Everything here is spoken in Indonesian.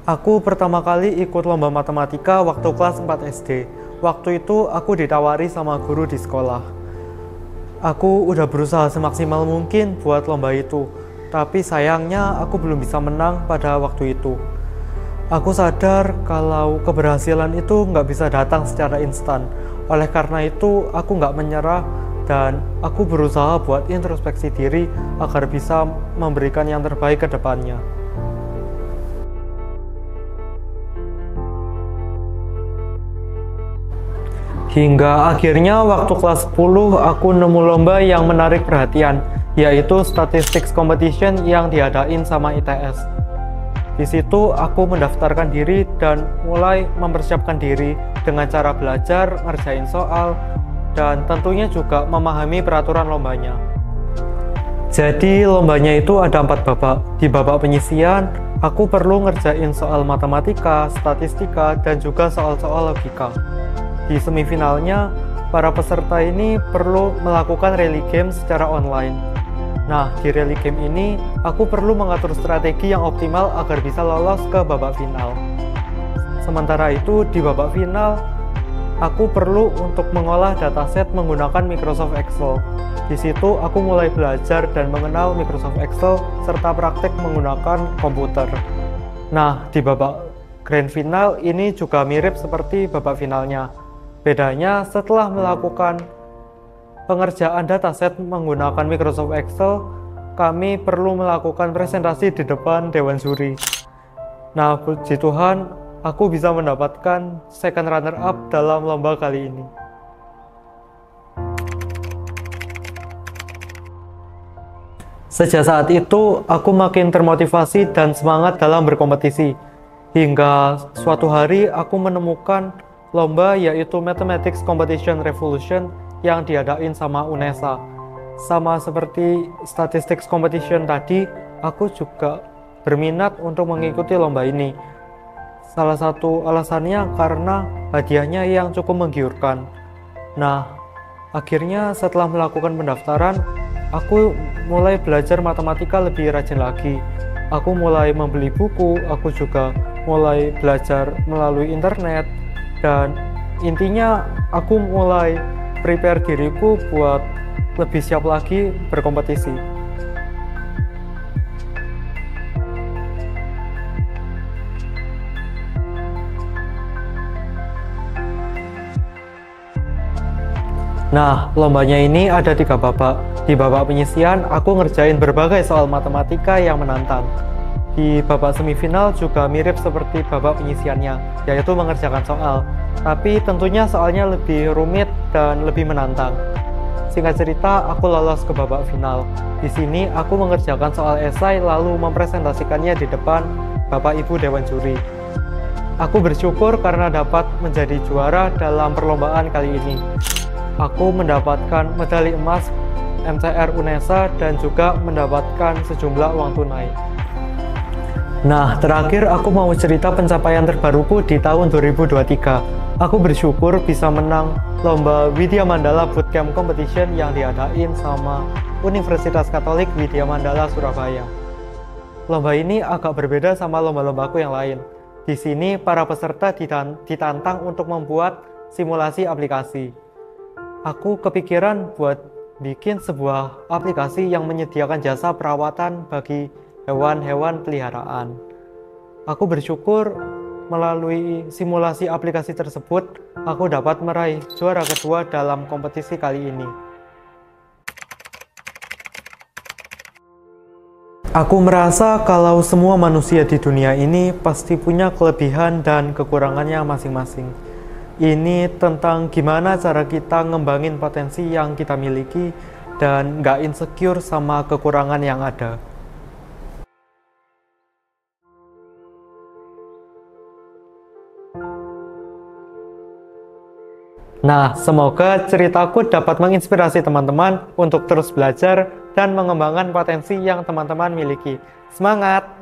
Aku pertama kali ikut lomba matematika waktu kelas 4 SD. Waktu itu aku ditawari sama guru di sekolah. Aku udah berusaha semaksimal mungkin buat lomba itu, tapi sayangnya aku belum bisa menang pada waktu itu. Aku sadar kalau keberhasilan itu nggak bisa datang secara instan. Oleh karena itu, aku nggak menyerah dan aku berusaha buat introspeksi diri agar bisa memberikan yang terbaik ke depannya. Hingga akhirnya waktu kelas 10 aku nemu lomba yang menarik perhatian, yaitu Statistics Competition yang diadain sama ITS. Di situ aku mendaftarkan diri dan mulai mempersiapkan diri dengan cara belajar, ngerjain soal, dan tentunya juga memahami peraturan lombanya. Jadi lombanya itu ada 4 babak. Di babak penyisian, aku perlu ngerjain soal matematika, statistika, dan juga soal-soal logika. Di semifinalnya, para peserta ini perlu melakukan rally game secara online. Nah, di rally game ini, aku perlu mengatur strategi yang optimal agar bisa lolos ke babak final. Sementara itu, di babak final, aku perlu untuk mengolah dataset menggunakan Microsoft Excel. Di situ, aku mulai belajar dan mengenal Microsoft Excel serta praktek menggunakan komputer. Nah, di babak grand final ini juga mirip seperti babak finalnya. Bedanya, setelah melakukan pengerjaan dataset menggunakan Microsoft Excel, kami perlu melakukan presentasi di depan dewan juri. Nah, puji Tuhan, aku bisa mendapatkan second runner up dalam lomba kali ini. Sejak saat itu, aku makin termotivasi dan semangat dalam berkompetisi. Hingga suatu hari aku menemukan lomba yaitu Mathematics Competition Revolution yang diadain sama UNESA. Sama seperti Statistics Competition tadi, aku juga berminat untuk mengikuti lomba ini. Salah satu alasannya karena hadiahnya yang cukup menggiurkan. Nah, akhirnya setelah melakukan pendaftaran, aku mulai belajar matematika lebih rajin lagi. Aku mulai membeli buku, aku juga mulai belajar melalui internet, dan intinya aku mulai prepare diriku buat lebih siap lagi berkompetisi. Nah, lombanya ini ada 3 babak. Di babak penyisian, aku ngerjain berbagai soal matematika yang menantang. Di babak semifinal juga mirip seperti babak penyisiannya, yaitu mengerjakan soal. Tapi tentunya soalnya lebih rumit dan lebih menantang. Singkat cerita, aku lolos ke babak final. Di sini aku mengerjakan soal esai lalu mempresentasikannya di depan Bapak Ibu Dewan Juri. Aku bersyukur karena dapat menjadi juara dalam perlombaan kali ini. Aku mendapatkan medali emas MCR UNESA dan juga mendapatkan sejumlah uang tunai. Nah, terakhir aku mau cerita pencapaian terbaruku di tahun 2023. Aku bersyukur bisa menang lomba Widya Mandala Bootcamp Competition yang diadain sama Universitas Katolik Widya Mandala Surabaya. Lomba ini agak berbeda sama lomba-lombaku yang lain. Di sini para peserta ditantang untuk membuat simulasi aplikasi. Aku kepikiran buat bikin sebuah aplikasi yang menyediakan jasa perawatan bagi hewan-hewan peliharaan. Aku bersyukur melalui simulasi aplikasi tersebut, aku dapat meraih juara kedua dalam kompetisi kali ini. Aku merasa kalau semua manusia di dunia ini pasti punya kelebihan dan kekurangannya masing-masing. Ini tentang gimana cara kita ngembangin potensi yang kita miliki dan nggak insecure sama kekurangan yang ada. Nah, semoga ceritaku dapat menginspirasi teman-teman untuk terus belajar dan mengembangkan potensi yang teman-teman miliki. Semangat!